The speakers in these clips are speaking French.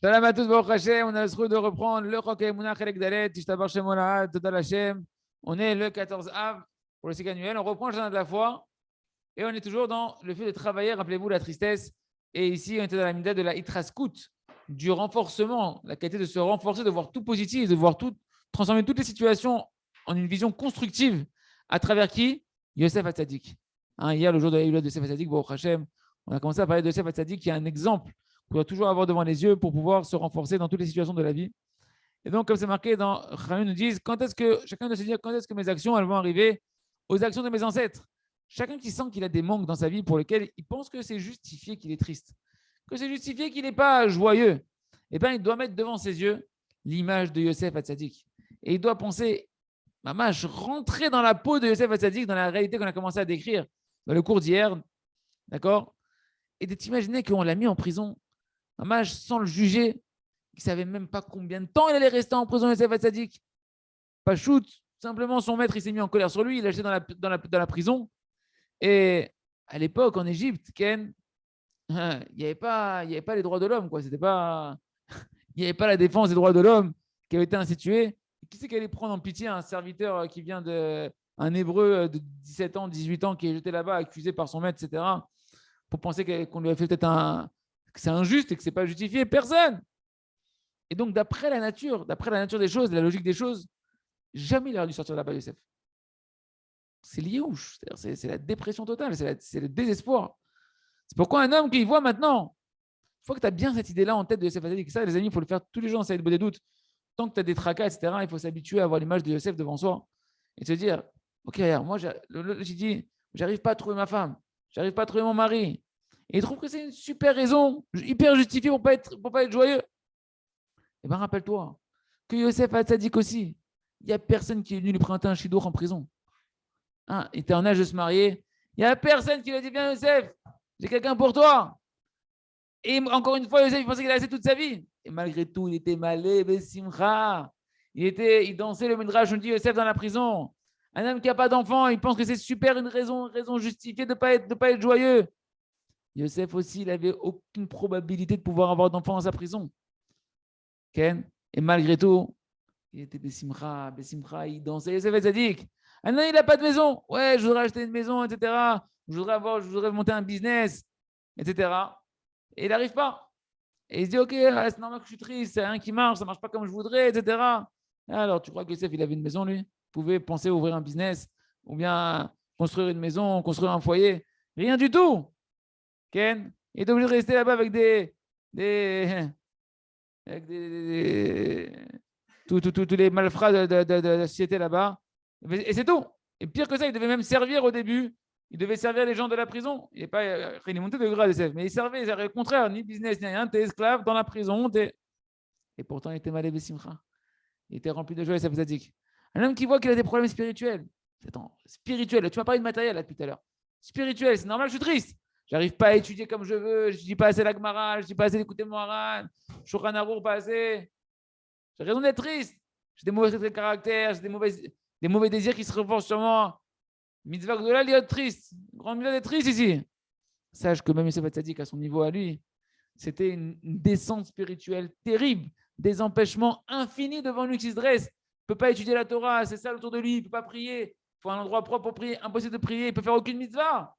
Shalom à tous, Baruch Hashem. On a le droit de reprendre le Chok Emunah Chelek Dalet, Tishtabar Shem Olaad, Toda Hashem. On est le 14 av pour le cycle annuel. On reprend le jardin de la foi et on est toujours dans le fait de travailler. Rappelez-vous la tristesse. Et ici, on était dans la mida de la Itraskout, du renforcement, la qualité de se renforcer, de voir tout positif, de voir tout, transformer toutes les situations en une vision constructive. À travers qui? Yosef Hatzadik. Hier, le jour de la de Yosef Hatzadik, Baruch Hashem, on a commencé à parler de Yosef Hatzadik qui est un exemple qu'on doit toujours avoir devant les yeux pour pouvoir se renforcer dans toutes les situations de la vie. Et donc, comme c'est marqué dans Chachamim nous disent, quand est-ce que chacun doit se dire quand est-ce que mes actions elles vont arriver aux actions de mes ancêtres. Chacun qui sent qu'il a des manques dans sa vie pour lesquels il pense que c'est justifié qu'il est triste, que c'est justifié qu'il n'est pas joyeux, eh bien, il doit mettre devant ses yeux l'image de Yosef Hatzadik. Et il doit penser, Mamash, rentrer dans la peau de Yosef Hatzadik, dans la réalité qu'on a commencé à décrire dans le cours d'hier, d'accord? Et de t'imaginer qu'on l'a mis en prison, Mamash, sans le juger, il ne savait même pas combien de temps il allait rester en prison, Yosef Hatzadik. Pas shoot, simplement son maître, il s'est mis en colère sur lui, il l'a jeté dans la prison. Et à l'époque, en Égypte, Ken, il n'y avait pas les droits de l'homme, quoi. C'était pas, il n'y avait pas la défense des droits de l'homme qui avait été instituée. Qui c'est qui allait prendre en pitié un serviteur qui vient un hébreu de 17 ans, 18 ans, qui est jeté là-bas, accusé par son maître, etc., pour penser qu'on lui a fait peut-être que c'est injuste et que ce n'est pas justifié? Personne. Et donc, d'après la nature des choses, la logique des choses, jamais il aurait dû sortir de là-bas, Youssef. C'est liouche, c'est la dépression totale, c'est le désespoir. C'est pourquoi un homme qui voit maintenant, il faut que tu as bien cette idée-là en tête de Yosef Hatzadik. Ça, les amis, il faut le faire tous les jours, ça aide des doutes. Tant que tu as des tracas, etc., il faut s'habituer à avoir l'image de Yosef devant soi et se dire, ok, regarde, moi, j'ai dit, j'arrive pas à trouver ma femme, j'arrive pas à trouver mon mari. Et il trouve que c'est une super raison, hyper justifiée pour pas être joyeux. Eh bien, rappelle-toi que Yosef Hatzadik aussi, il n'y a personne qui est venu lui présenter un chidour en prison. Il était en âge de se marier. Il n'y a personne qui lui a dit, viens Yosef, j'ai quelqu'un pour toi. Et encore une fois, Yosef, il pensait qu'il allait rester toute sa vie. Et malgré tout, il était malé, Bessimcha. Il dansait le Midrash, on dit Yosef dans la prison. Un homme qui n'a pas d'enfant, il pense que c'est super une raison justifiée de ne pas être joyeux. Yosef aussi, il n'avait aucune probabilité de pouvoir avoir d'enfant dans sa prison. Ken. Et malgré tout, il était Bessimcha, il dansait. Yosef Hatzadik. Ah non, il n'a pas de maison. Ouais, je voudrais acheter une maison, etc. Je voudrais monter un business, etc. Et il n'arrive pas. Et il se dit, ok, c'est normal que je suis triste, c'est rien qui marche, ça ne marche pas comme je voudrais, etc. Alors, tu crois que Yosef, il avait une maison, lui? Il pouvait penser ouvrir un business ou bien construire une maison, construire un foyer? Rien du tout. Ken, il est obligé de rester là-bas avec tous les malfrats de la société là-bas. Et c'est tout. Et pire que ça, il devait même servir au début. Il devait servir les gens de la prison. Il est monté de grade, mais il servait, au contraire, ni business, ni rien. T'es esclave dans la prison. Et pourtant, il était malé Bessimcha. Il était rempli de joie et ça vous a dit. Un homme qui voit qu'il a des problèmes spirituels. Attends, spirituel. Tu m'as parlé de matériel là depuis tout à l'heure. Spirituel, c'est normal, je suis triste. J'arrive pas à étudier comme je veux. Je dis pas assez la Gemara, je dis pas assez d'écouter Moharan. Shulchan Arour pas assez. J'ai raison d'être triste. J'ai des mauvais caractères, j'ai des mauvais désirs qui se renforcent sur moi. Mitzvah Gdola, il est triste. Grande mitzvah d'être triste ici. Sache que même Yosef Hatzadik, à son niveau à lui, c'était une descente spirituelle terrible, des empêchements infinis devant lui qui se dresse. Il ne peut pas étudier la Torah, c'est ça autour de lui, il ne peut pas prier. Il faut un endroit propre pour prier, impossible de prier, il ne peut faire aucune mitzvah.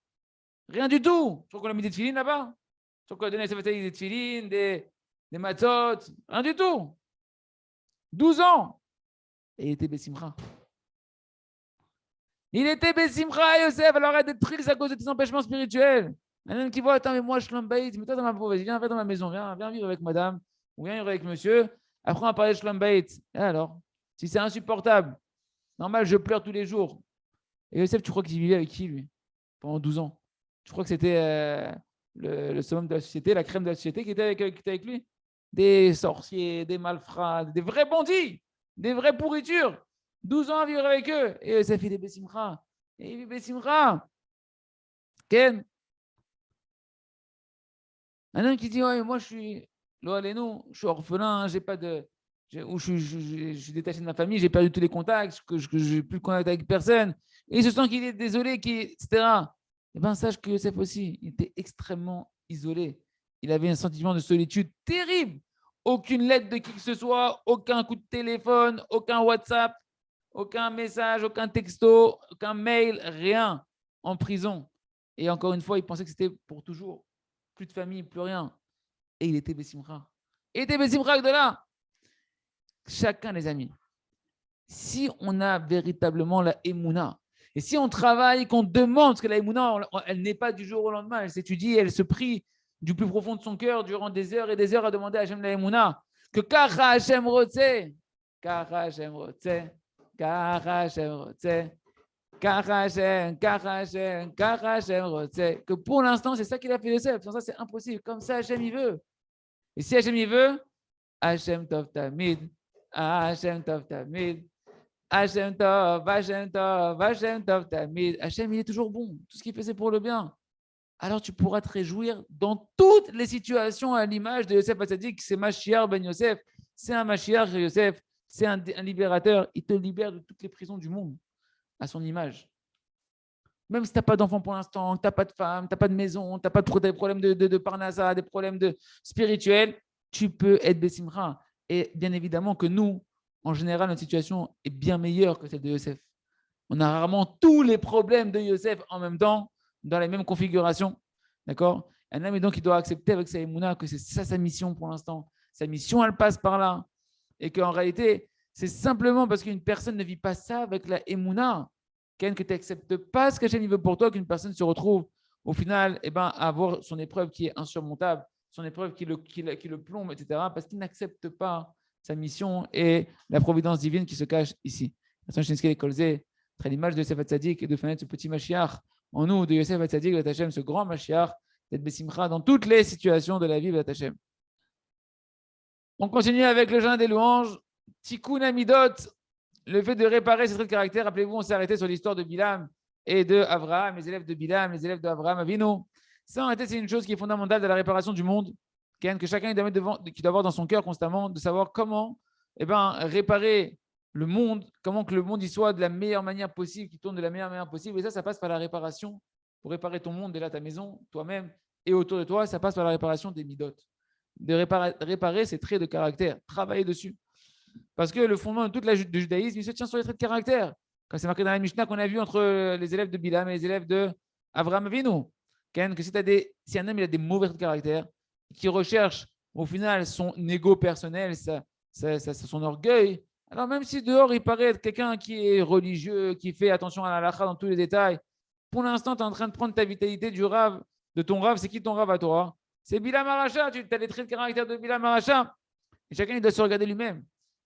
Rien du tout. Je crois qu'on a mis des tefilines là-bas. Je crois qu'on a donné à Yosef Hatzadik des tefilines, des matzot, rien du tout. 12 ans. Et il était Bessimcha. Il était Bessimcha, Yosef, alors arrête d'être triste à cause de tes empêchements spirituels. Un homme qui voit, attends, mais moi, Shlom Bayit, mets-toi dans ma peau, vas-y, viens dans ma maison, viens vivre avec madame, ou viens vivre avec monsieur. Après, on va parler de Shlom Bayit. Et alors, si c'est insupportable, normal, je pleure tous les jours. Et Yosef, tu crois qu'il vivait avec qui, lui, pendant 12 ans? Tu crois que c'était le summum de la société, la crème de la société qui était avec lui? Des sorciers, des malfrats, des vrais bandits, des vraies pourritures. 12 ans à vivre avec eux. Et ça fait des Bessimcha. Et il vit Bessimcha. Ken. Un homme qui dit, ouais, moi je suis orphelin, j'ai pas de. Je suis détaché de ma famille, j'ai perdu tous les contacts, que je n'ai plus de contact avec personne. Et il se sent qu'il est désolé, etc. Eh bien, sache que Yosef aussi, il était extrêmement isolé. Il avait un sentiment de solitude terrible. aucune lettre de qui que ce soit, aucun coup de téléphone, aucun WhatsApp, aucun message, aucun texto, aucun mail, rien en prison. Et encore une fois, il pensait que c'était pour toujours. Plus de famille, plus rien. Et il était Bessimcha. Il était Bessimcha de là. Chacun, les amis, si on a véritablement la Emouna, et si on travaille, qu'on demande, parce que la Emouna, elle n'est pas du jour au lendemain, elle s'étudie, elle se prie du plus profond de son cœur durant des heures et des heures à demander à Hachem la Emouna, que Kara Hachem Rotse, Kara Hachem Rotse, Kara Hachem Rotse, Kara Hachem, Kara Hachem, Kara Hachem Rotse, que pour l'instant, c'est ça qu'il a fait Yosef, sans ça, c'est impossible, comme ça, Hachem, il veut. Et si Hachem, il veut, Hachem Tov Tamid, Hachem Tov Tamid, Hachem Tov, Hachem Tov, Hachem Tov Tamid. Hachem, il est toujours bon. Tout ce qu'il fait, c'est pour le bien. Alors tu pourras te réjouir dans toutes les situations à l'image de Yosef Hatzadik. C'est Mashiach ben Yosef. C'est un Mashiach Yosef. C'est un libérateur. Il te libère de toutes les prisons du monde à son image. Même si tu n'as pas d'enfant pour l'instant, tu n'as pas de femme, tu n'as pas de maison, tu n'as pas de problèmes de parnassa, des problèmes spirituels, tu peux être Bessimcha. Et bien évidemment que nous, en général, notre situation est bien meilleure que celle de Yosef. On a rarement tous les problèmes de Yosef en même temps, dans les mêmes configurations. D'accord? Un homme, donc, il doit accepter avec sa émouna que c'est ça sa mission pour l'instant. Sa mission, elle passe par là. Et qu'en réalité, c'est simplement parce qu'une personne ne vit pas ça avec la émouna, que tu n'acceptes pas ce qu'Hachem veut pour toi, qu'une personne se retrouve au final à avoir son épreuve qui est insurmontable, son épreuve qui le plombe, etc., parce qu'il n'accepte pas sa mission et la providence divine qui se cache ici. Très l'image de Yosef Hatzadik et de faire ce petit Mashiach en nous, de Yosef Hatzadik, de Hachem, ce grand Mashiach, d'être Bessimcha dans toutes les situations de la vie de Hachem. On continue avec le jeûne des louanges. Tikkun Amidot, le fait de réparer ces traits de caractère. Rappelez-vous, on s'est arrêté sur l'histoire de Bilam et de Avraham, les élèves de Bilam, les élèves d'Avraham Avinu. Ça, en réalité, c'est une chose qui est fondamentale de la réparation du monde, que chacun doit avoir dans son cœur constamment, de savoir comment réparer le monde, comment que le monde y soit de la meilleure manière possible, qui tourne de la meilleure manière possible. Et ça passe par la réparation. Pour réparer ton monde, déjà ta maison, toi-même, et autour de toi, ça passe par la réparation des midot. De réparer ces traits de caractère, travailler dessus. Parce que le fondement de toute du judaïsme, il se tient sur les traits de caractère. Quand c'est marqué dans la Mishnah qu'on a vu entre les élèves de Bilam et les élèves de Avraham Avinu, que si un homme il a des mauvais traits de caractère, qui recherche au final son ego personnel, son orgueil, alors même si dehors il paraît être quelqu'un qui est religieux, qui fait attention à la halakha dans tous les détails, pour l'instant tu es en train de prendre ta vitalité du Rav, de ton Rav. C'est qui ton Rav à toi? C'est Bilam Aracha. Tu as les traits de caractère de Bilam Aracha. Et chacun il doit se regarder lui-même.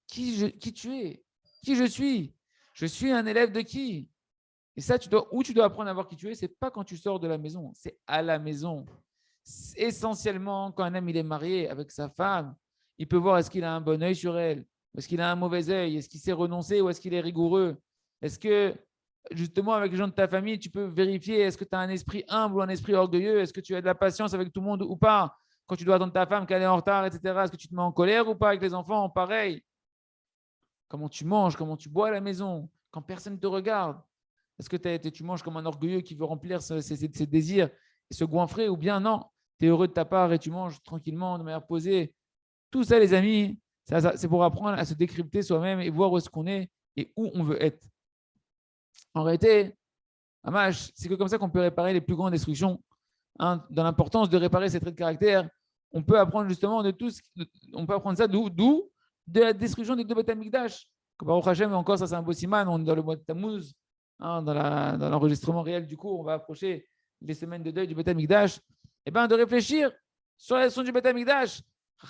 Qui tu es? Qui je suis? Je suis un élève de qui? Et ça, tu dois apprendre à voir qui tu es. Ce n'est pas quand tu sors de la maison, c'est à la maison. Essentiellement, quand un homme il est marié avec sa femme, il peut voir est-ce qu'il a un bon œil sur elle, est-ce qu'il a un mauvais œil, est-ce qu'il sait renoncer ou est-ce qu'il est rigoureux. Est-ce que, justement, avec les gens de ta famille, tu peux vérifier est-ce que tu as un esprit humble ou un esprit orgueilleux, est-ce que tu as de la patience avec tout le monde ou pas. Quand tu dois attendre ta femme qu'elle est en retard, etc., est-ce que tu te mets en colère ou pas avec les enfants? Pareil. Comment tu manges, comment tu bois à la maison, quand personne ne te regarde. Est-ce que tu manges comme un orgueilleux qui veut remplir ses désirs et se goinfrer, ou bien non, tu es heureux de ta part et tu manges tranquillement, de manière posée. Tout ça, les amis, c'est pour apprendre à se décrypter soi-même et voir où est-ce qu'on est et où on veut être. En réalité, Amash, c'est que comme ça qu'on peut réparer les plus grandes destructions. Dans l'importance de réparer ces traits de caractère, on peut apprendre justement de tout on peut apprendre ça d'où de la destruction des deux Beth Amikdash. Baruch Hashem, encore ça c'est un beau siman, on est dans le mois de Tammuz, dans l'enregistrement réel du cours, on va approcher les semaines de deuil du Beth Amikdash, de réfléchir sur la leçon du Beth Amikdash.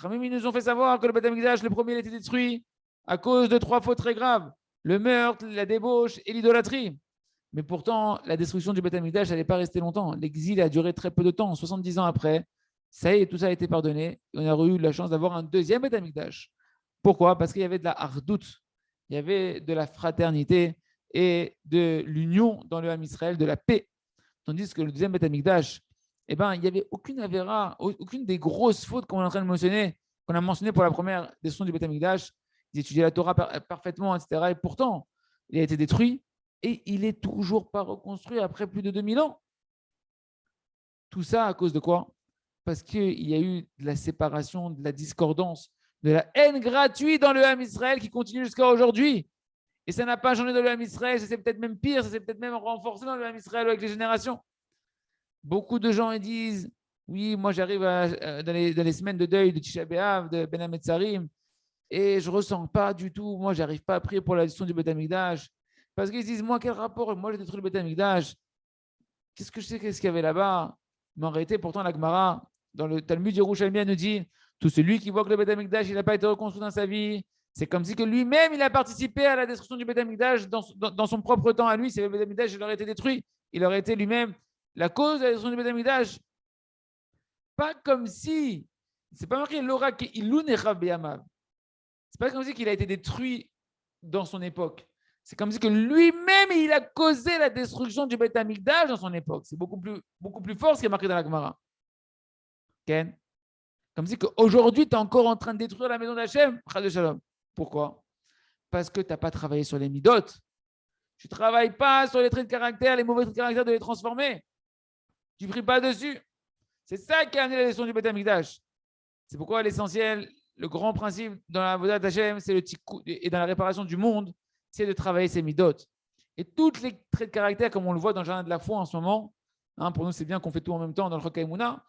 Ils nous ont fait savoir que le Beth Amikdash, le premier, il a été détruit à cause de 3 fautes très graves: le meurtre, la débauche et l'idolâtrie. Mais pourtant, la destruction du Beth Amikdash, elle n'est pas restée longtemps. L'exil a duré très peu de temps. 70 ans après, ça y est, tout ça a été pardonné. Et on a eu la chance d'avoir un deuxième Beth Amikdash. Pourquoi? Parce qu'il y avait de la hardout, il y avait de la fraternité et de l'union dans le Ham Israël, de la paix. Tandis que le deuxième Beth Amikdash, il n'y avait aucune avéra, aucune des grosses fautes qu'on est en train de mentionner, qu'on a mentionné pour la première leçon du Beth Amikdash. Ils étudiaient la Torah parfaitement, etc. Et pourtant, il a été détruit et il n'est toujours pas reconstruit après plus de 2000 ans. Tout ça à cause de quoi? Parce qu'il y a eu de la séparation, de la discordance, de la haine gratuite dans le Ham Israël qui continue jusqu'à aujourd'hui. Et ça n'a pas changé dans le Ham Israël, ça c'est peut-être même pire, ça s'est peut-être même renforcé dans le Ham Israël avec les générations. Beaucoup de gens disent, oui, moi j'arrive dans les semaines de deuil de Tisha B'Av, de Ben Hametzarim, et je ne ressens pas du tout, moi j'arrive pas à prier pour la destruction du Beth Amikdash. Parce qu'ils disent, moi quel rapport, moi j'ai détruit le Beth Amikdash. Qu'est-ce que je sais, qu'est-ce qu'il y avait là-bas? Mais en réalité, pourtant, la Gemara, dans le Talmud Yerushalmi, nous dit, tout celui qui voit que le Beth Amikdash, il n'a pas été reconstruit dans sa vie, c'est comme si que lui-même, il a participé à la destruction du Beth Amikdash dans son propre temps à lui. Si le Beth Amikdash aurait été détruit, il aurait été lui-même la cause de la destruction du Beth Amikdash. Pas comme si, c'est pas marqué l'aura qui ilun echav beyamav. C'est pas comme si qu'il a été détruit dans son époque. C'est comme si que lui-même, il a causé la destruction du Beth Amikdash dans son époque. C'est beaucoup plus fort ce qui est marqué dans la Gemara. Ken? Comme si qu'aujourd'hui, tu es encore en train de détruire la maison d'Hachem. Pourquoi? Parce que tu n'as pas travaillé sur les midot. Tu ne travailles pas sur les traits de caractère, les mauvais traits de caractère, de les transformer. Tu ne pries pas dessus. C'est ça qui a amené la destruction du Beth Amikdash. C'est pourquoi l'essentiel, le grand principe dans la Vodat d'Hachem, c'est le tikkun, et dans la réparation du monde, c'est de travailler ses midot. Et tous les traits de caractère, comme on le voit dans le jardin de la foi en ce moment, pour nous c'est bien qu'on fait tout en même temps dans le Chok HaEmuna,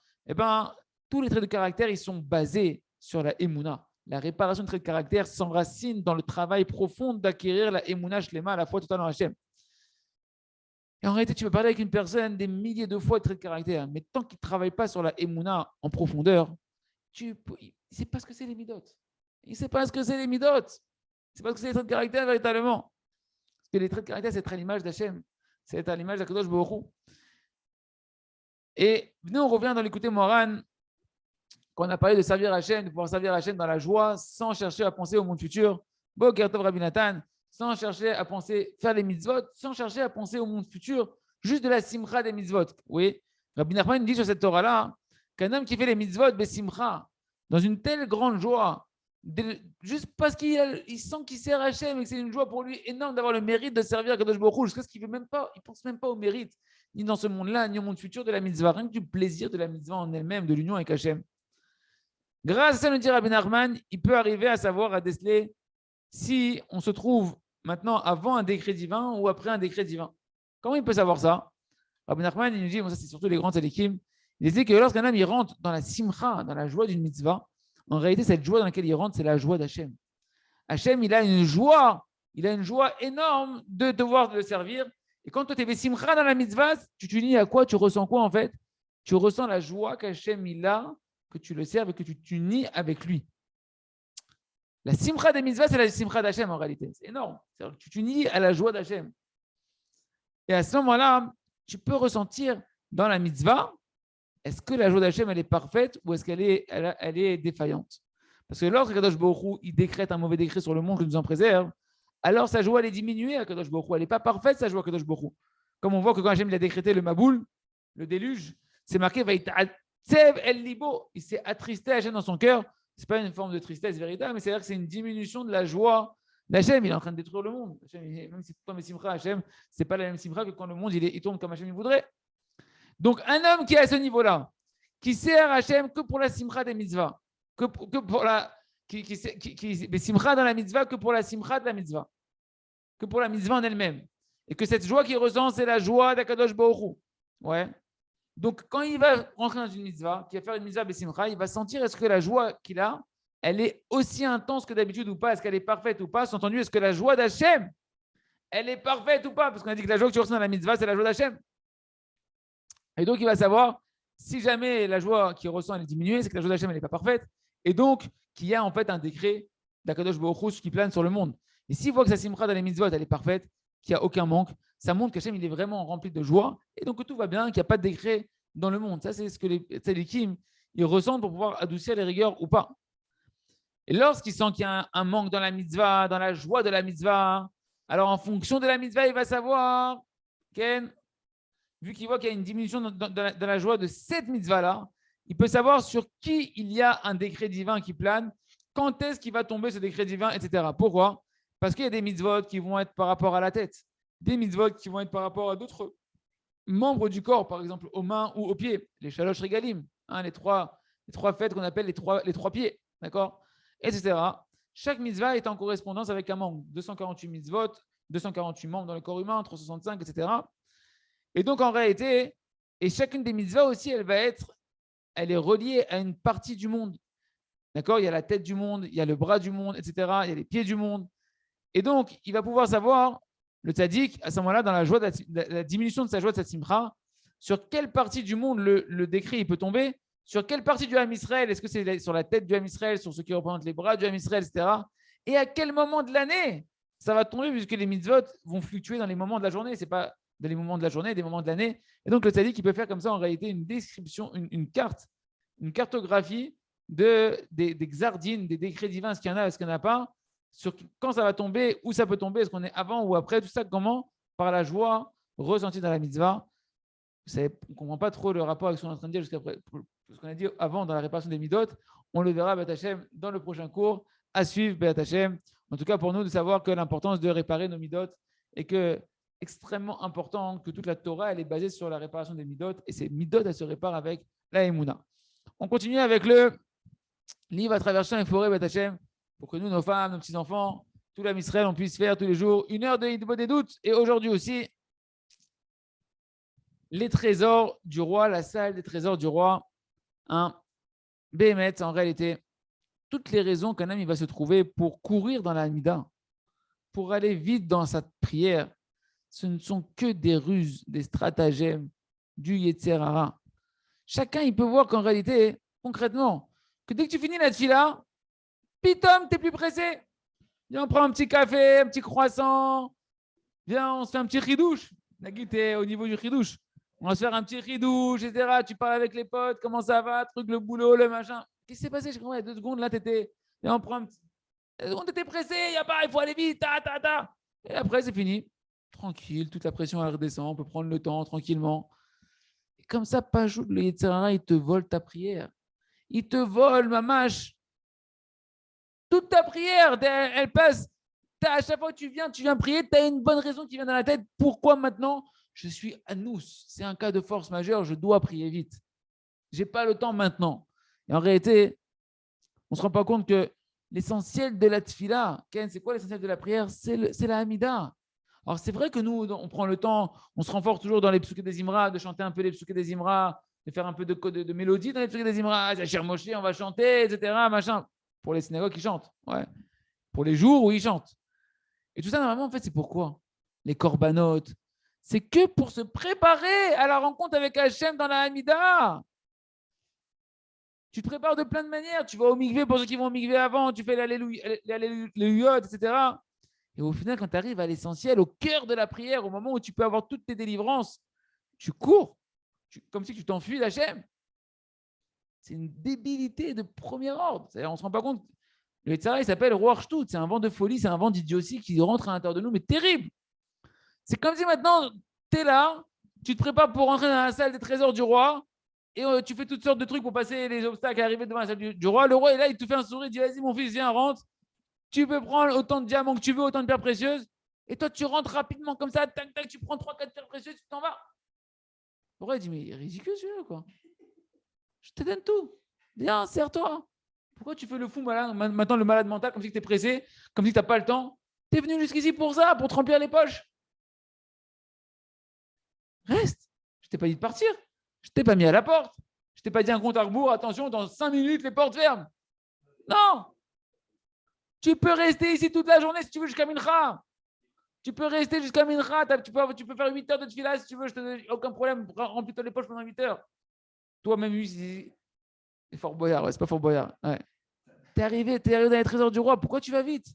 tous les traits de caractère, ils sont basés sur la Emouna. La réparation de traits de caractère s'enracine dans le travail profond d'acquérir la Emouna Shlema, la foi totale en Hachem. Et en réalité, tu peux parler avec une personne des milliers de fois de traits de caractère, mais tant qu'il ne travaille pas sur la Emouna en profondeur, il ne sait pas ce que c'est les midot. Il ne sait pas ce que c'est les midot. C'est parce que c'est les traits de caractère véritablement. Parce que les traits de caractère, c'est être à l'image d'Hachem. C'est être à l'image d'Akadosh Baruch Hu. Et venez, on revient dans l'écouter Moran, quand on a parlé de servir Hachem, de pouvoir servir Hachem dans la joie, sans chercher à penser au monde futur. Boker Tov Rabbi Nathan, sans chercher à penser faire les mitzvot, sans chercher à penser au monde futur, juste de la simcha des mitzvot. Oui, Rabbi Nachman dit sur cette Torah-là qu'un homme qui fait les mitzvot besimcha, dans une telle grande joie, juste parce qu'il sent qu'il sert Hachem et que c'est une joie pour lui énorme d'avoir le mérite de servir Kadosh Baruch Hu, jusqu'à ce qu'il ne pense même pas au mérite, ni dans ce monde-là, ni au monde futur de la mitzvah, rien que du plaisir de la mitzvah en elle-même, de l'union avec Hachem. Grâce à ça, nous dit Rabbi Nachman, il peut arriver à savoir, à déceler si on se trouve maintenant avant un décret divin ou après un décret divin. Comment il peut savoir ça? Rabbi Nachman, il nous dit, ça c'est surtout les grands tzadikim, il dit que lorsqu'un homme il rentre dans la simcha, dans la joie d'une mitzvah, en réalité, cette joie dans laquelle il rentre, c'est la joie d'Hachem. Hachem, il a une joie énorme de devoir le servir. Et quand tu es simcha dans la mitzvah, tu t'unis à quoi? Tu ressens quoi en fait? Tu ressens la joie qu'Hachem il a, que tu le serves et que tu t'unis avec lui. La simcha des mitzvahs, c'est la simcha d'Hachem en réalité. C'est énorme. C'est-à-dire que tu t'unis à la joie d'Hachem. Et à ce moment-là, tu peux ressentir dans la mitzvah, est-ce que la joie d'Hachem, elle est parfaite ou est-ce qu'elle est défaillante? Parce que lorsque Kadosh Baruch Hu, il décrète un mauvais décret sur le monde que nous en préserve, alors sa joie, elle est diminuée à Kadosh Baruch Hu. Elle n'est pas parfaite, sa joie à Kadosh Baruch Hu. Comme on voit que quand Hachem il a décrété le Maboul, le déluge, c'est marqué Tsev El Libo, il s'est attristé Hachem dans son cœur. Ce n'est pas une forme de tristesse véritable, mais c'est-à-dire que c'est une diminution de la joie d'Hachem. Il est en train de détruire le monde. Hachem, même si toi, mais simcha, Hachem, ce n'est pas la même simcha que quand le monde il tourne comme Hachem il voudrait. Donc, un homme qui est à ce niveau-là, qui sert Hachem que pour la simcha des mitzvahs, que pour la. Qui simcha dans la mitzvah que pour la simcha de la mitzvah, que pour la mitzvah en elle-même. Et que cette joie qu'il ressent, c'est la joie d'Akadosh Baruch Hu. Ouais. Donc, quand il va rentrer dans une mitzvah, qui va faire une mitzvah besimcha, il va sentir est-ce que la joie qu'il a, elle est aussi intense que d'habitude ou pas? Est-ce qu'elle est parfaite ou pas? Entendu, est-ce que la joie d'Hachem, elle est parfaite ou pas? Parce qu'on a dit que la joie que tu ressens dans la mitzvah, c'est la joie d'Hachem. Et donc, il va savoir si jamais la joie qu'il ressent elle est diminuée, c'est que la joie d'Hachem, elle n'est pas parfaite. Et donc, qu'il y a en fait un décret d'Akadosh Baruch Hu qui plane sur le monde. Et s'il voit que sa simcha dans les mitzvot, elle est parfaite, qu'il n'y a aucun manque, ça montre qu'Hachem, il est vraiment rempli de joie. Et donc, que tout va bien, qu'il n'y a pas de décret dans le monde. Ça, c'est ce que les tzadikim, ils ressentent pour pouvoir adoucir les rigueurs ou pas. Et lorsqu'il sent qu'il y a un manque dans la mitzvah, dans la joie de la mitzvah, alors en fonction de la mitzvah, il va savoir, Ken, vu qu'il voit qu'il y a une diminution dans la joie de cette mitzvah-là, il peut savoir sur qui il y a un décret divin qui plane, quand est-ce qu'il va tomber ce décret divin, etc. Pourquoi? Parce qu'il y a des mitzvot qui vont être par rapport à la tête, des mitzvot qui vont être par rapport à d'autres membres du corps, par exemple aux mains ou aux pieds, les shalosh regalim, les trois fêtes qu'on appelle les trois pieds, d'accord? etc. Chaque mitzvah est en correspondance avec un membre. 248 mitzvot, 248 membres dans le corps humain, 365, etc. Et donc, en réalité, et chacune des mitzvahs aussi, elle est reliée à une partie du monde. D'accord? Il y a la tête du monde, il y a le bras du monde, etc. Il y a les pieds du monde. Et donc, il va pouvoir savoir, le tzaddik, à ce moment-là, dans la joie de la diminution de sa joie de sa simcha, sur quelle partie du monde le décret il peut tomber, sur quelle partie du Ham Israël, est-ce que c'est sur la tête du Ham Israël, sur ce qui représente les bras du Ham Israël, etc. Et à quel moment de l'année ça va tomber, puisque les mitzvot vont fluctuer dans les moments de la journée, ce n'est pas dans les moments de la journée, des moments de l'année. Et donc, le tzaddik, il peut faire comme ça, en réalité, une description, une carte, une cartographie des xardines, des décrets divins, est-ce qu'il y en a, est-ce qu'il n'y en a pas, sur quand ça va tomber, où ça peut tomber, est-ce qu'on est avant ou après, tout ça, comment, par la joie ressentie dans la mitzvah. On ne comprend pas trop le rapport avec ce qu'on est en train de dire jusqu'à ce qu'on a dit avant dans la réparation des midot. On le verra, B'at Hashem, dans le prochain cours. À suivre, B'at Hashem. En tout cas, pour nous, de savoir que l'importance de réparer nos midot est que extrêmement important, que toute la Torah, elle est basée sur la réparation des midot. Et ces midot, elles se réparent avec la Emouna. On continue avec le livre à travers champs et forêts, B'at Hashem, pour que nous, nos femmes, nos petits-enfants, tout l'âme Israël, on puisse faire tous les jours 1 heure de Hitbot des doutes. Et aujourd'hui aussi, les trésors du roi, la salle des trésors du roi. Béhémet, en réalité, toutes les raisons qu'un homme il va se trouver pour courir dans la Hamida, pour aller vite dans sa prière, ce ne sont que des ruses, des stratagèmes du Yetzer Hara. Chacun, il peut voir qu'en réalité, concrètement, que dès que tu finis la tfila, pitom, tu es plus pressé. Viens, on prend un petit café, un petit croissant. Viens, on se fait un petit ridouche. Nagui, tu es au niveau du ridouche. On va se faire un petit ridouche, etc. Tu parles avec les potes, comment ça va, truc, le boulot, le machin. Qu'est-ce qui s'est passé? Je comprends, il y a 2 secondes, là, t'étais. Et on prend un petit. On était pressé, il n'y a pas, il faut aller vite, ta. Et après, c'est fini. Tranquille, toute la pression, elle redescend, on peut prendre le temps tranquillement. Et comme ça, pas jour, le Yetzer Hara, il te vole ta prière. Il te vole, ma mâche. Toute ta prière, elle passe. À chaque fois que tu viens prier, tu as une bonne raison qui vient dans la tête. Pourquoi maintenant je suis anous? C'est un cas de force majeure, je dois prier vite. Je n'ai pas le temps maintenant. Et en réalité, on ne se rend pas compte que l'essentiel de la tfila, Ken, c'est quoi l'essentiel de la prière? C'est la Hamida. Alors c'est vrai que nous, on prend le temps, on se renforce toujours dans les psuké des Imra, de chanter un peu les psuké des Imra, de faire un peu de mélodie dans les psuké des Imra. Cher Moshe, on va chanter, etc. Machin. Pour les synagogues qui chantent. Ouais. Pour les jours où ils chantent. Et tout ça, normalement, en fait, c'est pourquoi les corbanotes, c'est que pour se préparer à la rencontre avec Hachem dans la Hamida. Tu te prépares de plein de manières. Tu vas au mikvé pour ceux qui vont au mikvé avant, tu fais l'alléluia, etc. Et au final, quand tu arrives à l'essentiel, au cœur de la prière, au moment où tu peux avoir toutes tes délivrances, tu cours, comme si tu t'enfuis d'Hachem. C'est une débilité de premier ordre. C'est-à-dire, on ne se rend pas compte. Le Yetzer Hara, il s'appelle Ruach Shtut. C'est un vent de folie, c'est un vent d'idiotie qui rentre à l'intérieur de nous, mais terrible. C'est comme si maintenant, tu es là, tu te prépares pour rentrer dans la salle des trésors du roi, et tu fais toutes sortes de trucs pour passer les obstacles et arriver devant la salle du roi. Le roi est là, il te fait un sourire, il dit vas-y mon fils, viens, rentre. Tu peux prendre autant de diamants que tu veux, autant de pierres précieuses. Et toi, tu rentres rapidement comme ça, tac, tac, tu prends 3-4 pierres précieuses, tu t'en vas. Le roi, il dit mais il est ridicule celui-là, quoi. Je te donne tout. Viens, serre-toi. Pourquoi tu fais le fou malade, maintenant le malade mental, comme si tu es pressé, comme si tu n'as pas le temps? Tu es venu jusqu'ici pour ça, pour te remplir les poches. Reste. Je t'ai pas dit de partir. Je t'ai pas mis à la porte. Je t'ai pas dit un compte à rebours, attention, dans 5 minutes, les portes ferment. Non. Tu peux rester ici toute la journée si tu veux jusqu'à Mincha. Tu peux rester jusqu'à Mincha. Tu peux faire 8 heures de tefila si tu veux. Je te donne aucun problème. Remplis-toi les poches pendant 8 heures. Toi-même, c'est Fort Boyard. Ouais, c'est pas Fort Boyard. Ouais. T'es arrivé dans les trésors du roi. Pourquoi tu vas vite?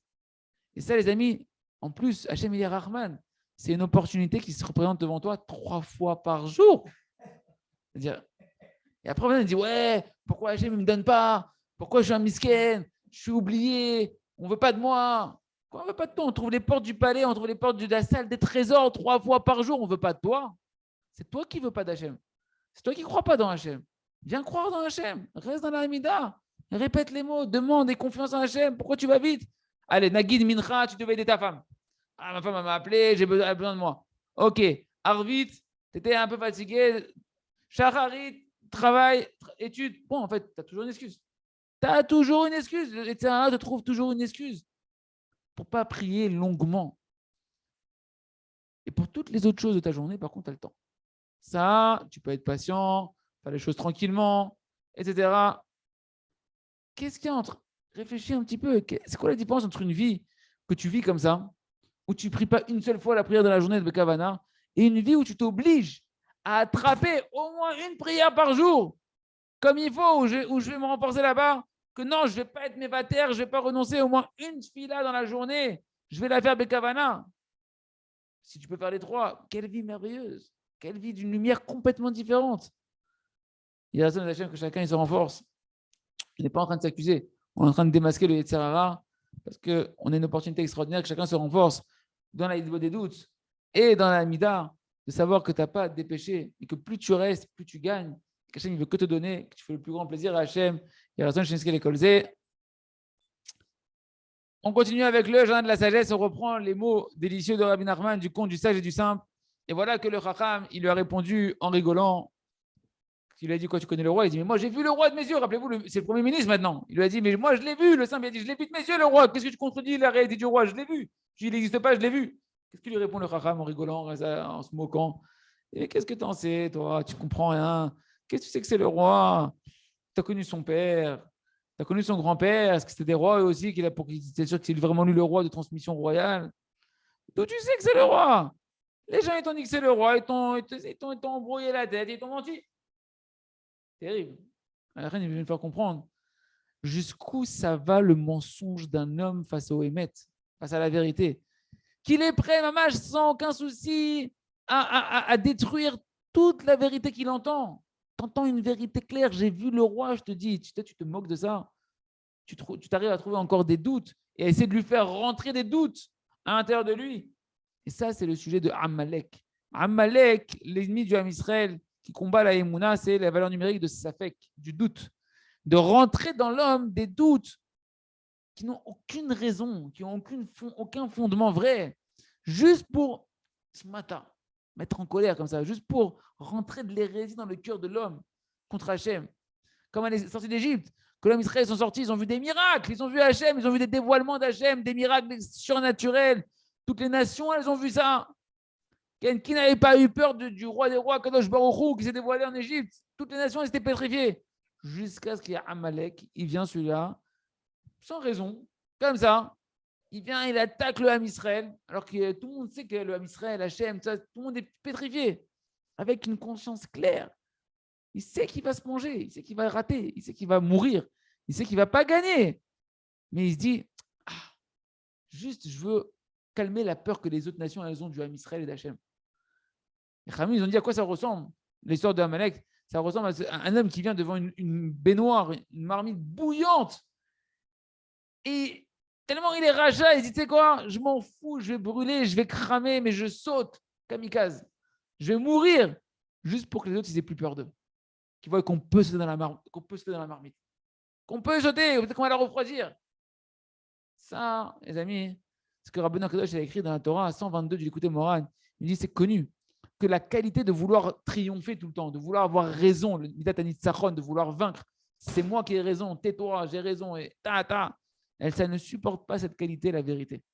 Et ça, les amis, en plus, Hachem il est Rahman. C'est une opportunité qui se représente devant toi 3 fois par jour. C'est-à-dire, et après, on dit ouais, pourquoi Hachem ne me donne pas? Pourquoi je suis un misken? Je suis oublié. On ne veut pas de moi. Pourquoi on ne veut pas de toi? On trouve les portes du palais, on trouve les portes de la salle des trésors 3 fois par jour. On ne veut pas de toi. C'est toi qui ne veux pas d'Hachem. C'est toi qui ne crois pas dans Hachem. Viens croire dans Hachem. Reste dans la Hamida. Répète les mots. Demande et confiance en Hachem. Pourquoi tu vas vite? Allez, Nagid Mincha, tu devais aider ta femme. Ah, ma femme m'a appelé, j'ai besoin de moi. Ok. Arvit, tu étais un peu fatigué. Shacharit, travail, études. Bon, en fait, tu as toujours une excuse. Tu as toujours une excuse. Le Yetzirah te trouve toujours une excuse pour ne pas prier longuement. Et pour toutes les autres choses de ta journée, par contre, tu as le temps. Ça, tu peux être patient, faire les choses tranquillement, etc. Qu'est-ce qu'il y a entre... Réfléchis un petit peu. C'est quoi la différence entre une vie que tu vis comme ça, où tu ne pries pas une seule fois la prière de la journée de Bekavana, et une vie où tu t'obliges à attraper au moins une prière par jour, comme il faut, où je vais me renforcer là-bas, que non, je ne vais pas être mévater, je ne vais pas renoncer au moins une fila dans la journée, je vais la faire Bekavana. Si tu peux faire les trois, quelle vie merveilleuse, quelle vie d'une lumière complètement différente. Il y a la chaîne que chacun il se renforce. Il n'est pas en train de s'accuser, on est en train de démasquer le Yetzirah parce qu'on a une opportunité extraordinaire que chacun se renforce dans la Hidbo des doutes et dans la Mida, de savoir que tu n'as pas à te dépêcher et que plus tu restes, plus tu gagnes. Hachem ne veut que te donner, que tu fais le plus grand plaisir à Hachem. Il y a raison de les Kolzé. On continue avec le jardin de la sagesse. On reprend les mots délicieux de Rabbi Nachman, du conte, du sage et du simple. Et voilà que le Chacham, il lui a répondu en rigolant. Il lui a dit quoi, tu connais le roi? Il dit, mais moi j'ai vu le roi de mes yeux. Rappelez-vous, c'est le premier ministre maintenant. Il lui a dit, mais moi je l'ai vu. Le simple, il a dit, je l'ai vu de mes yeux, le roi. Qu'est-ce que tu contredis la réalité du roi? Je l'ai vu. Je dis, il n'existe pas, je l'ai vu. Qu'est-ce qu'il lui répond le Chacham en rigolant, en se moquant? Et qu'est-ce que tu en sais, toi? Tu comprends rien. Qu'est-ce que tu sais que c'est le roi? Tu as connu son père. Tu as connu son grand-père. Est-ce que c'était des rois eux aussi qu'il a pour qu'il était sûr que c'est vraiment lui le roi de transmission royale? D'où tu sais que c'est le roi? Les gens ils t'ont dit que c'est le roi, ils t'ont embrouillé la tête, ils t'ont menti. Terrible. À la reine, il veut me faire comprendre jusqu'où ça va le mensonge d'un homme face au Hémet, face à la vérité. Qu'il est prêt, maman, sans aucun souci, à détruire toute la vérité qu'il entend. Tu entends une vérité claire, j'ai vu le roi, je te dis, tu te moques de ça. Tu t'arrives à trouver encore des doutes et à essayer de lui faire rentrer des doutes à l'intérieur de lui. Et ça, c'est le sujet de Amalek. Amalek, l'ennemi du Ham Israël qui combat la Emouna, c'est la valeur numérique de Safek, du doute. De rentrer dans l'homme des doutes qui n'ont aucune raison, qui n'ont aucun fondement vrai, juste pour se mettre en colère comme ça, juste pour rentrer de l'hérésie dans le cœur de l'homme contre Hachem. Comme à les sorties d'Égypte, que l'homme Israël sont sortis, ils ont vu des miracles, ils ont vu Hachem, ils ont vu des dévoilements d'Hachem, des miracles surnaturels. Toutes les nations, elles ont vu ça. Qui n'avait pas eu peur du roi des rois, Kadosh Baruch Hu, qui s'est dévoilé en Égypte. Toutes les nations étaient pétrifiées. Jusqu'à ce qu'il y ait Amalek, il vient celui-là, sans raison, comme ça. Il vient, il attaque le Ham Israël, alors que tout le monde sait que le Ham Israël, Hachem, tout le monde est pétrifié, avec une conscience claire. Il sait qu'il va se plonger, il sait qu'il va rater, il sait qu'il va mourir, il sait qu'il ne va pas gagner. Mais il se dit, juste, je veux calmer la peur que les autres nations elles ont du Ham Israël et d'Hachem. Les Khamim, ils ont dit à quoi ça ressemble, l'histoire de Amalek. Ça ressemble à un homme qui vient devant une baignoire, une marmite bouillante. Et tellement il est raja, il dit, tu sais quoi, je m'en fous, je vais brûler, je vais cramer, mais je saute, kamikaze. Je vais mourir, juste pour que les autres, ils aient plus peur d'eux. Qu'ils voient qu'on peut sauter dans la marmite, qu'on peut sauter, peut-être qu'on va la refroidir. Ça, les amis, ce que Rabbeinu Kadosh a écrit dans la Torah 122 du Likutei Moharan, il dit, c'est connu que la qualité de vouloir triompher tout le temps, de vouloir avoir raison, le Midat HaNitzachon, de vouloir vaincre, c'est moi qui ai raison, tais-toi, j'ai raison, et ça ne supporte pas cette qualité, la vérité.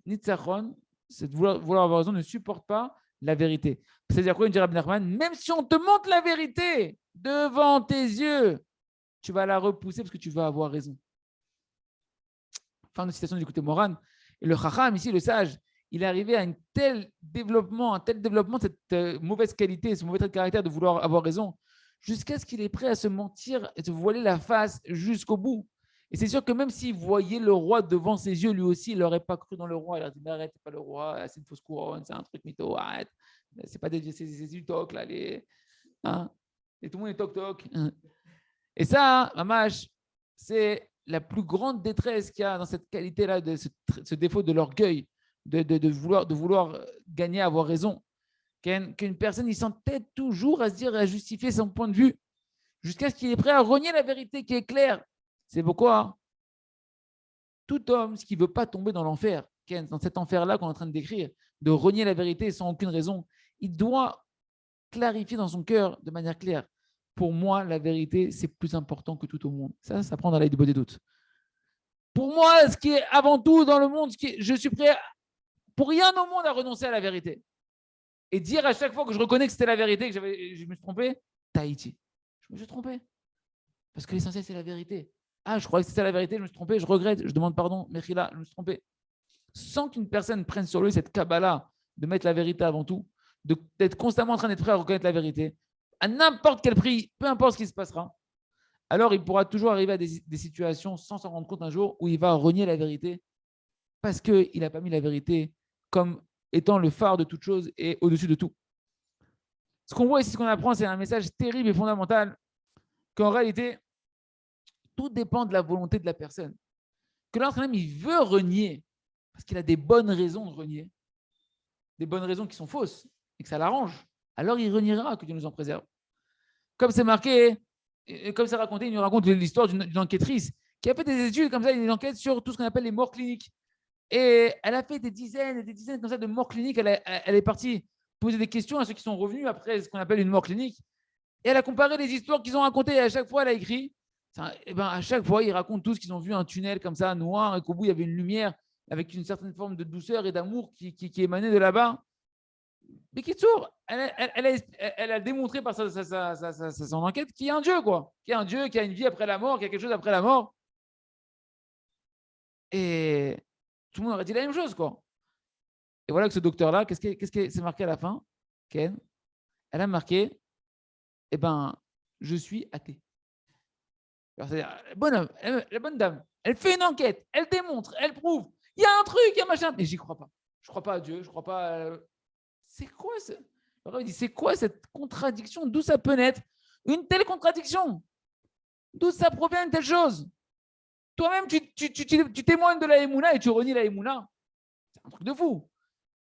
Nitzachon, c'est de vouloir avoir raison, ne supporte pas la vérité. C'est-à-dire quoi, il dit Rabbi Nachman, même si on te montre la vérité devant tes yeux, tu vas la repousser parce que tu vas avoir raison. Fin de citation du côté Moran. Et le Chacham, ici, le sage, il est arrivé à un tel développement de cette mauvaise qualité, ce mauvais trait de caractère de vouloir avoir raison, jusqu'à ce qu'il est prêt à se mentir et se voiler la face jusqu'au bout. Et c'est sûr que même s'il voyait le roi devant ses yeux, lui aussi, il n'aurait pas cru dans le roi. Il aurait dit, mais arrête, c'est pas le roi, c'est une fausse couronne, c'est un truc mytho, arrête. C'est pas du toc, là. Hein? Et tout le monde est toc-toc. Et ça, Mamash, c'est la plus grande détresse qu'il y a dans cette qualité-là, de ce défaut de l'orgueil, de vouloir gagner, avoir raison. Qu'une personne, il s'entête toujours à se dire, à justifier son point de vue, jusqu'à ce qu'il est prêt à renier la vérité qui est claire. C'est pourquoi tout homme, qui ne veut pas tomber dans l'enfer, dans cet enfer-là qu'on est en train de décrire, de renier la vérité sans aucune raison, il doit clarifier dans son cœur de manière claire. Pour moi, la vérité, c'est plus important que tout au monde. Ça prend dans la des doutes. Pour moi, ce qui est avant tout dans le monde, je suis prêt pour rien au monde à renoncer à la vérité. Et dire à chaque fois que je reconnais que c'était la vérité, que je me suis trompé, Tahiti. Je me suis trompé. Parce que l'essentiel, c'est la vérité. Ah, je croyais que c'était la vérité, je me suis trompé, je regrette, je demande pardon, Mechila, je me suis trompé. Sans qu'une personne prenne sur lui cette kabbalah de mettre la vérité avant tout, d'être constamment en train d'être prêt à reconnaître la vérité, à n'importe quel prix, peu importe ce qui se passera, alors il pourra toujours arriver à des situations sans s'en rendre compte un jour où il va renier la vérité parce qu'il n'a pas mis la vérité comme étant le phare de toute chose et au-dessus de tout. Ce qu'on voit ici, ce qu'on apprend, c'est un message terrible et fondamental qu'en réalité, tout dépend de la volonté de la personne. Que lorsqu'un homme il veut renier, parce qu'il a des bonnes raisons de renier, des bonnes raisons qui sont fausses et que ça l'arrange, alors il reniera, que Dieu nous en préserve. Comme c'est marqué, comme c'est raconté, il nous raconte l'histoire d'une enquêtrice qui a fait des études comme ça, une enquête sur tout ce qu'on appelle les morts cliniques. Et elle a fait des dizaines et des dizaines comme ça de morts cliniques. Elle est partie poser des questions à ceux qui sont revenus après ce qu'on appelle une mort clinique. Et elle a comparé les histoires qu'ils ont racontées. Et à chaque fois, elle a écrit. Et ben, à chaque fois, ils racontent tous qu'ils ont vu un tunnel comme ça, noir, et qu'au bout, il y avait une lumière avec une certaine forme de douceur et d'amour qui émanait de là-bas. Mais Kitsour, elle a démontré par son enquête qu'il y a un Dieu, quoi. Qu'il y a un Dieu, qu'il y a une vie après la mort, qu'il y a quelque chose après la mort. Et tout le monde aurait dit la même chose, quoi. Et voilà que ce docteur-là, qu'est-ce que c'est marqué à la fin, Ken? Elle a marqué, eh ben, je suis athée. Alors, c'est-à-dire, la bonne dame, elle fait une enquête, elle démontre, elle prouve, il y a un truc, il y a machin, mais j'y crois pas. Je crois pas à Dieu, je crois pas. C'est quoi ça? Alors, il dit, c'est quoi cette contradiction? D'où ça peut naître? Une telle contradiction? D'où ça provient une telle chose? Toi-même, tu témoignes de la Emouna et tu renies la Emouna. C'est un truc de fou.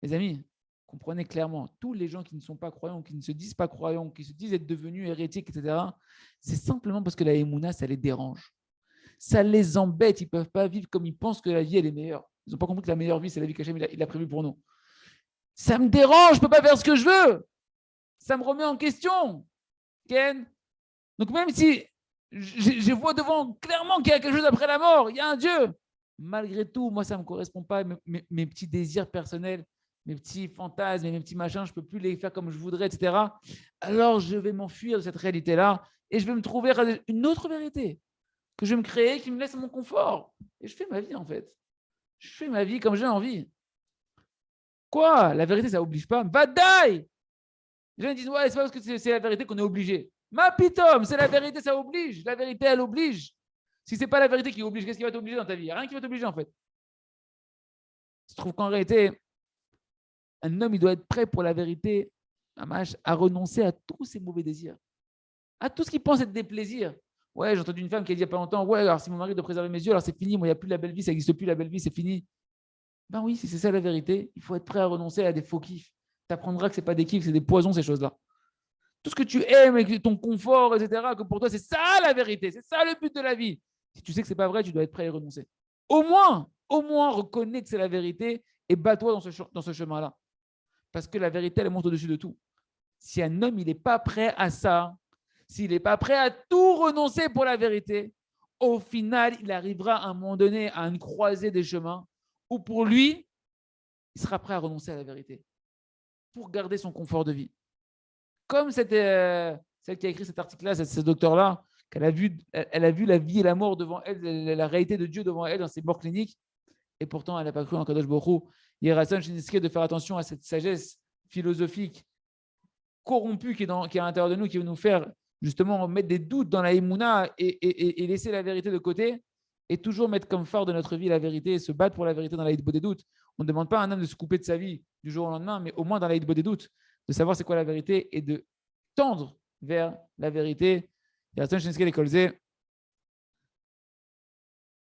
Les amis, comprenez clairement, tous les gens qui ne sont pas croyants, qui ne se disent pas croyants, qui se disent être devenus hérétiques, etc., c'est simplement parce que la Emouna, ça les dérange. Ça les embête. Ils ne peuvent pas vivre comme ils pensent que la vie, elle est meilleure. Ils n'ont pas compris que la meilleure vie, c'est la vie qu'Hachem il a prévue pour nous. Ça me dérange, je ne peux pas faire ce que je veux. Ça me remet en question. Ken. Donc même si je vois devant clairement qu'il y a quelque chose après la mort, il y a un Dieu. Malgré tout, moi, ça ne me correspond pas. Mes petits désirs personnels, mes petits fantasmes et mes petits machins, je ne peux plus les faire comme je voudrais, etc. Alors, je vais m'enfuir de cette réalité-là et je vais me trouver une autre vérité que je vais me créer qui me laisse mon confort. Et je fais ma vie, en fait. Je fais ma vie comme j'ai envie. Quoi? La vérité, ça n'oblige pas. Badaï! Les gens disent, ouais, c'est pas parce que c'est la vérité qu'on est obligé. Ma pitom, c'est la vérité, ça oblige. La vérité, elle oblige. Si ce n'est pas la vérité qui oblige, qu'est-ce qui va t'obliger dans ta vie? Il n'y a rien qui va t'obliger, en fait. Je trouve qu'en réalité, un homme, il doit être prêt pour la vérité, à renoncer à tous ses mauvais désirs, à tout ce qui pense être des plaisirs. Ouais, j'ai entendu une femme qui a dit il n'y a pas longtemps, ouais, alors si mon mari doit préserver mes yeux, alors c'est fini, moi, il n'y a plus la belle vie, ça n'existe plus, la belle vie, c'est fini. Ben oui, si c'est ça la vérité, il faut être prêt à renoncer à des faux kiffs. Tu apprendras que ce n'est pas des kiffs, c'est des poisons, ces choses-là. Tout ce que tu aimes, avec ton confort, etc., que pour toi, c'est ça la vérité, c'est ça le but de la vie. Si tu sais que ce n'est pas vrai, tu dois être prêt à y renoncer. Au moins, reconnais que c'est la vérité et bats-toi dans ce chemin-là. Parce que la vérité, elle monte au-dessus de tout. Si un homme, il n'est pas prêt à ça, s'il n'est pas prêt à tout renoncer pour la vérité, au final, il arrivera à un moment donné à une croisée des chemins où pour lui, il sera prêt à renoncer à la vérité pour garder son confort de vie. Comme celle qui a écrit cet article-là, ce docteur-là, elle a vu la vie et la mort devant elle, la réalité de Dieu devant elle dans ses morts cliniques, et pourtant elle n'a pas cru en Kadosh Baruch Hu. Il y a Rassan Shiniske de faire attention à cette sagesse philosophique corrompue qui est à l'intérieur de nous, qui veut nous faire justement mettre des doutes dans la Emouna et laisser la vérité de côté, et toujours mettre comme phare de notre vie la vérité et se battre pour la vérité dans la Hitbo des doutes. On ne demande pas à un homme de se couper de sa vie du jour au lendemain, mais au moins dans la Hitbo des doutes, de savoir c'est quoi la vérité et de tendre vers la vérité. Et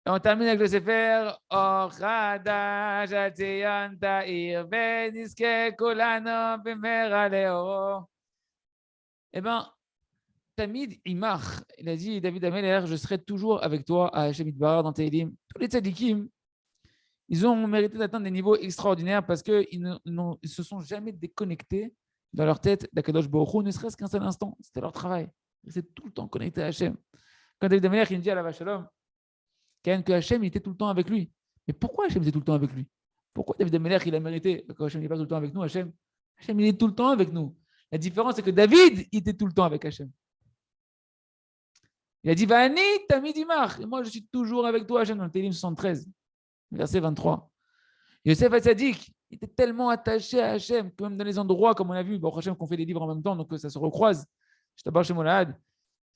on termine avec le Sefer Ochada Jatzion Ta'ir Veniske Kolano Bimera Leoro. Eh bien, Tamid Imach, il a dit, David Ameler, je serai toujours avec toi à Hashem Yitbarach dans Tehillim. Tous les tzadikim, ils ont mérité d'atteindre des niveaux extraordinaires parce qu'ils ne se sont jamais déconnectés dans leur tête d'Akadosh Baruch Hu, ne serait-ce qu'un seul instant. C'était leur travail. C'est tout le temps connecté à Hachem. Quand David Amelech, il dit à la Vachalom, que Hachem, il était tout le temps avec lui. Mais pourquoi Hachem était tout le temps avec lui? Pourquoi David Amelech, il a mérité que Hachem n'est pas tout le temps avec nous? Hachem, il est tout le temps avec nous. La différence, c'est que David, il était tout le temps avec Hachem. Il a dit, Vani, Tamidimach. Et moi, je suis toujours avec toi, Hachem, dans le Télim 73, verset 23. Yosef Hatzadik, il était tellement attaché à Hachem que même dans les endroits, comme on a vu, bon, Hachem qu'on fait des livres en même temps, donc ça se recroise. Je t'aborde chez Molahad.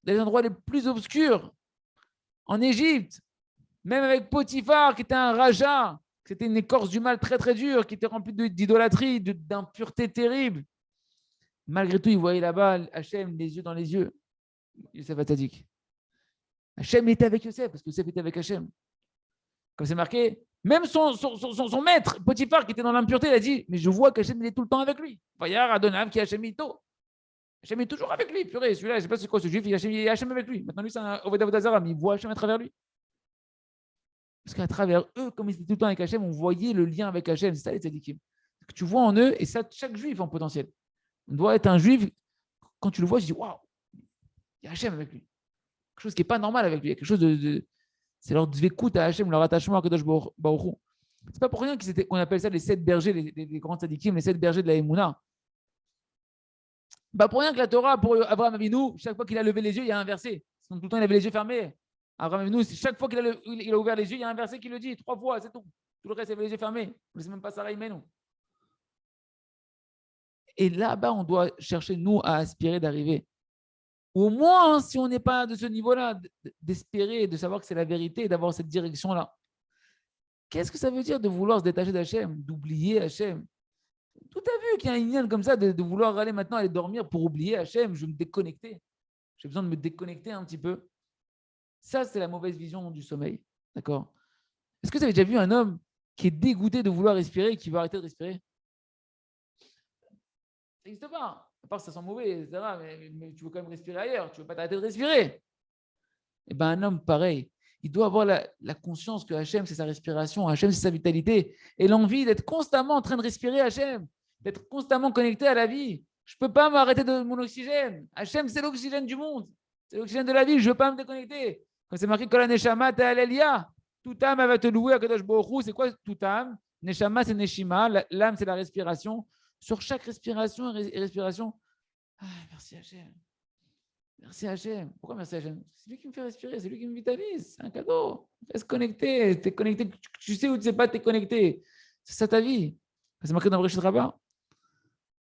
Dans les endroits les plus obscurs, en Égypte, même avec Potiphar, qui était un raja, c'était une écorce du mal très très dure, qui était remplie d'idolâtrie, d'impureté terrible. Malgré tout, il voyait là-bas Hachem, les yeux dans les yeux. Yosef Hatzadik. Hachem était avec Yosef, parce que Yosef était avec Hachem. Comme c'est marqué, même son maître, Potiphar, qui était dans l'impureté, il a dit, mais je vois qu'Hachem est tout le temps avec lui. Vayar Adonav qui Hachem Ito. Hachem est toujours avec lui, purée. Celui-là, je ne sais pas c'est quoi ce juif, il est Hachem avec lui. Maintenant, lui, c'est un Oved Avodazara, mais il voit Hachem à travers lui. Parce qu'à travers eux, comme ils étaient tout le temps avec Hachem, on voyait le lien avec Hachem. C'est ça les tzadikim. Que tu vois en eux, et ça, chaque juif en potentiel. On doit être un juif, quand tu le vois, tu dis, waouh, il y a Hachem avec lui. Quelque chose qui n'est pas normal avec lui. Il y a quelque chose c'est leur dvekout à Hachem, leur attachement à Kadosh Baruch Hu. C'est pas pour rien qu'on appelle ça les 7 bergers, les grands tzadikim, les 7 bergers de la Emouna. Pas pour rien que la Torah, pour Abraham Avinu, chaque fois qu'il a levé les yeux, il y a un verset. Sinon, tout le temps, il avait les yeux fermés. Abraham Avinu, chaque fois qu'il a ouvert les yeux, il y a un verset qui le dit 3 fois, c'est tout. Tout le reste, il avait les yeux fermés. On ne sait même pas Sarah Imenu. Et là-bas, on doit chercher, nous, à aspirer d'arriver. Au moins, si on n'est pas de ce niveau-là, d'espérer, de savoir que c'est la vérité, d'avoir cette direction-là. Qu'est-ce que ça veut dire de vouloir se détacher d'Hachem, d'oublier Hachem? Tout a vu qu'il y a un lien comme ça de vouloir aller dormir pour oublier Hachem, je vais me déconnecter. J'ai besoin de me déconnecter un petit peu. Ça, c'est la mauvaise vision du sommeil. D'accord? Est-ce que vous avez déjà vu un homme qui est dégoûté de vouloir respirer et qui veut arrêter de respirer? Ça n'existe pas. À part que ça sent mauvais, etc. Mais tu veux quand même respirer ailleurs. Tu ne veux pas t'arrêter de respirer. Eh bien, un homme pareil, il doit avoir la conscience que Hachem, c'est sa respiration, Hachem, c'est sa vitalité, et l'envie d'être constamment en train de respirer Hachem, d'être constamment connecté à la vie. Je ne peux pas m'arrêter de mon oxygène. Hachem, c'est l'oxygène du monde. C'est l'oxygène de la vie. Je ne veux pas me déconnecter. Quand c'est marqué Kol Neshama Ta'alelia, toute âme va te louer à Kadosh Baruch Hu. C'est quoi toute âme? Neshama, c'est Neshima. L'âme, c'est la respiration. Sur chaque respiration et respiration, merci Hachem. Merci Hachem. Pourquoi merci Hachem? C'est lui qui me fait respirer, c'est lui qui me vitalise. C'est un cadeau. Reste connecté. Tu es connecté. Tu sais ou tu ne sais pas, tu es connecté. C'est ça ta vie. C'est marqué dans le Réchit Rabbah.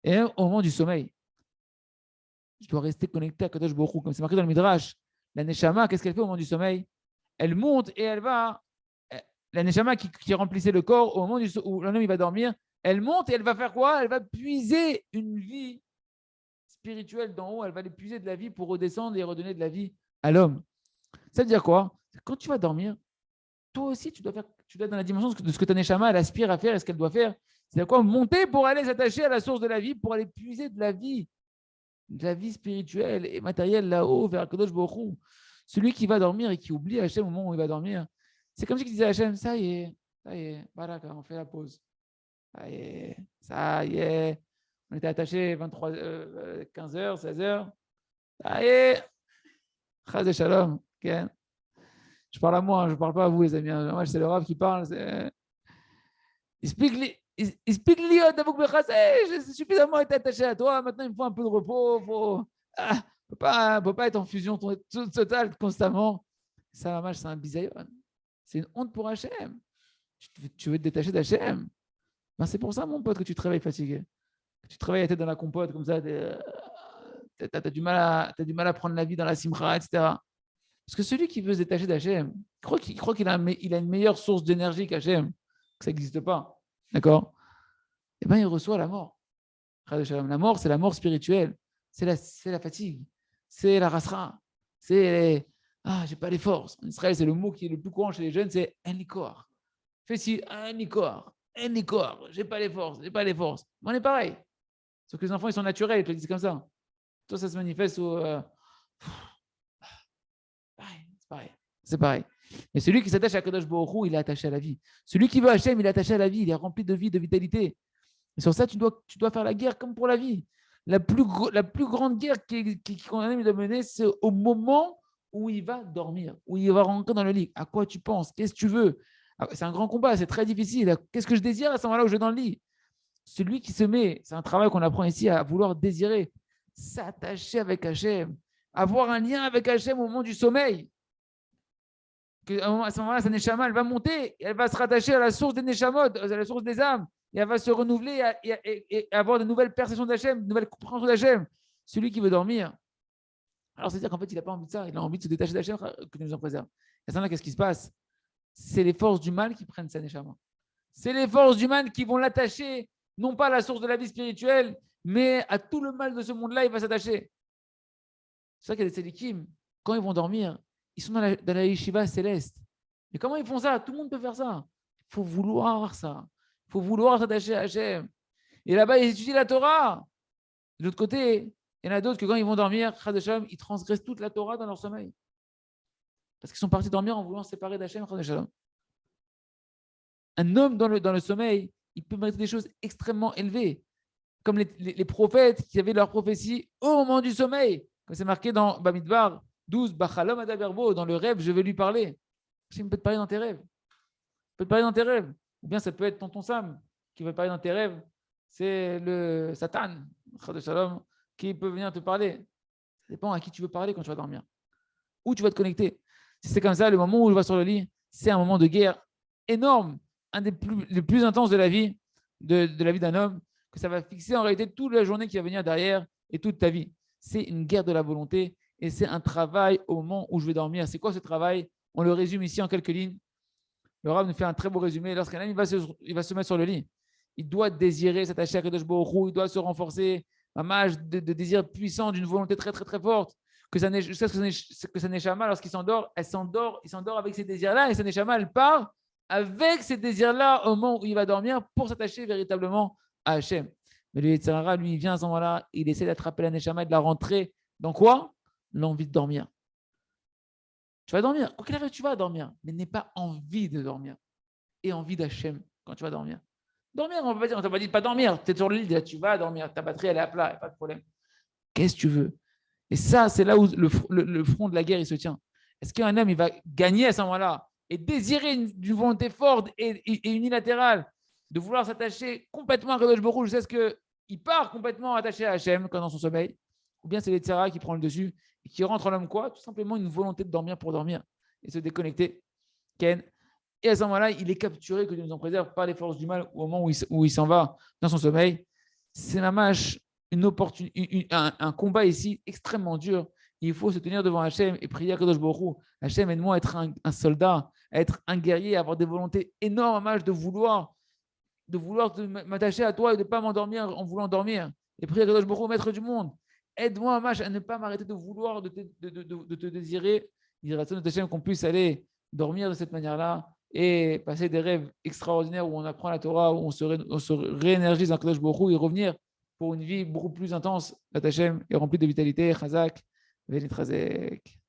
Et au moment du sommeil, je dois rester connecté à Kadosh Baruch Hu. Comme c'est marqué dans le Midrash, la Neshama, qu'est-ce qu'elle fait au moment du sommeil? Elle monte et elle va. La Neshama qui remplissait le corps, au moment où l'homme il va dormir, elle monte et elle va faire quoi? Elle va puiser une vie spirituelle d'en haut. Elle va aller puiser de la vie pour redescendre et redonner de la vie à l'homme. Ça veut dire quoi? Quand tu vas dormir, toi aussi, tu dois être dans la dimension de ce que ta Neshama, elle aspire à faire et ce qu'elle doit faire. C'est-à-dire quoi? Monter pour aller s'attacher à la source de la vie, pour aller puiser de la vie spirituelle et matérielle là-haut vers Kadosh Baruch Hu. Celui qui va dormir et qui oublie Hachem au moment où il va dormir, c'est comme si il disait à Hachem, ça y est, baraka, on fait la pause. Ça y est, on était attachés 15h, 16h. Ça y est, Chaz et Shalom. Okay. Je parle à moi, je ne parle pas à vous, les amis. Moi, c'est le Rav qui parle. Explique-lui, j'ai suffisamment été attaché à toi. Maintenant, il me faut un peu de repos. On ne peut pas être en fusion totale constamment. Ça, mamage, c'est un bisayon. C'est une honte pour Hachem. Tu veux te détacher d'Hachem. Ben, c'est pour ça, mon pote, que tu te réveilles fatigué. Que tu te réveilles la tête dans la compote, comme ça. Tu as du mal à prendre la vie dans la simcha, etc. Parce que celui qui veut se détacher d'Hachem, il croit qu'il a une meilleure source d'énergie qu'Hachem, que ça n'existe pas. D'accord? Eh bien, il reçoit la mort. La mort, c'est la mort spirituelle. C'est la fatigue. C'est la rasra. C'est j'ai pas les forces. En Israël, c'est le mot qui est le plus courant chez les jeunes, c'est un likor. Fais si, un likor. J'ai pas les forces. On est pareil. Sauf que les enfants, ils sont naturels, ils te le disent comme ça. Toi, ça se manifeste au. C'est pareil. Mais celui qui s'attache à Kadosh Baruch Hu, il est attaché à la vie. Celui qui veut Hachem, il est attaché à la vie. Il est rempli de vie, de vitalité. Et sur ça, tu dois faire la guerre comme pour la vie. La plus grande guerre qu'on a envie de mener, c'est au moment où il va dormir, où il va rentrer dans le lit. À quoi tu penses? Qu'est-ce que tu veux? C'est un grand combat, c'est très difficile. Qu'est-ce que je désire à ce moment-là où je vais dans le lit? Celui qui se met, c'est un travail qu'on apprend ici, à vouloir désirer, s'attacher avec Hachem, avoir un lien avec Hachem au moment du sommeil. À ce moment-là, sa Neshama, elle va monter, elle va se rattacher à la source des Neshamot, à la source des âmes, et elle va se renouveler et avoir de nouvelles perceptions d'Hachem, de nouvelles compréhensions d'Hachem. Celui qui veut dormir, alors c'est-à-dire qu'en fait, il n'a pas envie de ça, il a envie de se détacher d'Hachem, que nous en préserve. Et à ce moment-là, qu'est-ce qui se passe? C'est les forces du mal qui prennent sa Neshama. C'est les forces du mal qui vont l'attacher, non pas à la source de la vie spirituelle, mais à tout le mal de ce monde-là, il va s'attacher. C'est ça qu'il y a des tzadikim, quand ils vont dormir, ils sont dans la yeshiva céleste. Mais comment ils font ça? Tout le monde peut faire ça. Il faut vouloir ça. Il faut vouloir s'attacher à Hachem. Et là-bas, ils étudient la Torah. De l'autre côté, il y en a d'autres que quand ils vont dormir, ils transgressent toute la Torah dans leur sommeil. Parce qu'ils sont partis dormir en voulant se séparer d'Hachem. Un homme dans le sommeil, il peut mériter des choses extrêmement élevées. Comme les prophètes qui avaient leur prophétie au moment du sommeil. Comme c'est marqué dans Bamidbar 12, Bachalom Adaberbo, dans le rêve, je vais lui parler. Hachem peut te parler dans tes rêves. Il peut te parler dans tes rêves. Ou bien ça peut être tonton Sam qui veut te parler dans tes rêves. C'est le Satan, qui peut venir te parler. Ça dépend à qui tu veux parler quand tu vas dormir. Où tu vas te connecter. Si c'est comme ça, le moment où je vais sur le lit, c'est un moment de guerre énorme, un des plus intenses de la vie, de la vie d'un homme, que ça va fixer en réalité toute la journée qui va venir derrière et toute ta vie. C'est une guerre de la volonté et c'est un travail au moment où je vais dormir. C'est quoi ce travail? On le résume ici en quelques lignes. Le Rav nous fait un très beau résumé. Lorsqu'un homme il va se mettre sur le lit, il doit désirer s'attacher à Kadosh Baruch Hu, il doit se renforcer, un match de désir puissant, d'une volonté très très très forte. Que sa neshama, lorsqu'il s'endort, il s'endort avec ces désirs-là, et sa neshama, elle part avec ces désirs-là au moment où il va dormir pour s'attacher véritablement à Hachem. Mais le Yetzer Hara, lui, il vient à ce moment-là, il essaie d'attraper la neshama et de la rentrer dans quoi? L'envie de dormir. Tu vas dormir, quoi qu'il arrive, tu vas dormir, mais n'aie pas envie de dormir. Et envie d'Hachem quand tu vas dormir. Dormir, on ne t'a pas dit de pas dormir, tu es sur le lit, tu vas dormir, ta batterie elle est à plat, il n'y a pas de problème. Qu'est-ce que tu veux? Et ça, c'est là où le front de la guerre il se tient. Est-ce qu'un homme il va gagner à ce moment-là et désirer une volonté forte et unilatérale de vouloir s'attacher complètement à Kadosh Baruch Hu, jusqu'à ce qu'il part complètement attaché à Hachem quand dans son sommeil? Ou bien c'est les Tzara qui prend le dessus et qui rentre en l'homme quoi? Tout simplement une volonté de dormir pour dormir et se déconnecter. Ken. Et à ce moment-là, il est capturé, que Dieu nous en préserve, par les forces du mal au moment où il s'en va dans son sommeil. C'est un combat ici extrêmement dur. Il faut se tenir devant Hachem et prier à Kadosh Baruch Hu. Hachem, aide-moi à être un soldat, à être un guerrier, à avoir des volontés énormes, de vouloir m'attacher à toi et de ne pas m'endormir en voulant dormir. Et prier à Kadosh Baruch Hu, maître du monde. Aide-moi, à ne pas m'arrêter de vouloir, de te désirer. Il y a Hachem qu'on puisse aller dormir de cette manière-là et passer des rêves extraordinaires où on apprend la Torah, où on se réénergise dans Kadosh Baruch Hu et revenir pour une vie beaucoup plus intense, Hachem, et remplie de vitalité, Chazak, Venit Chazek.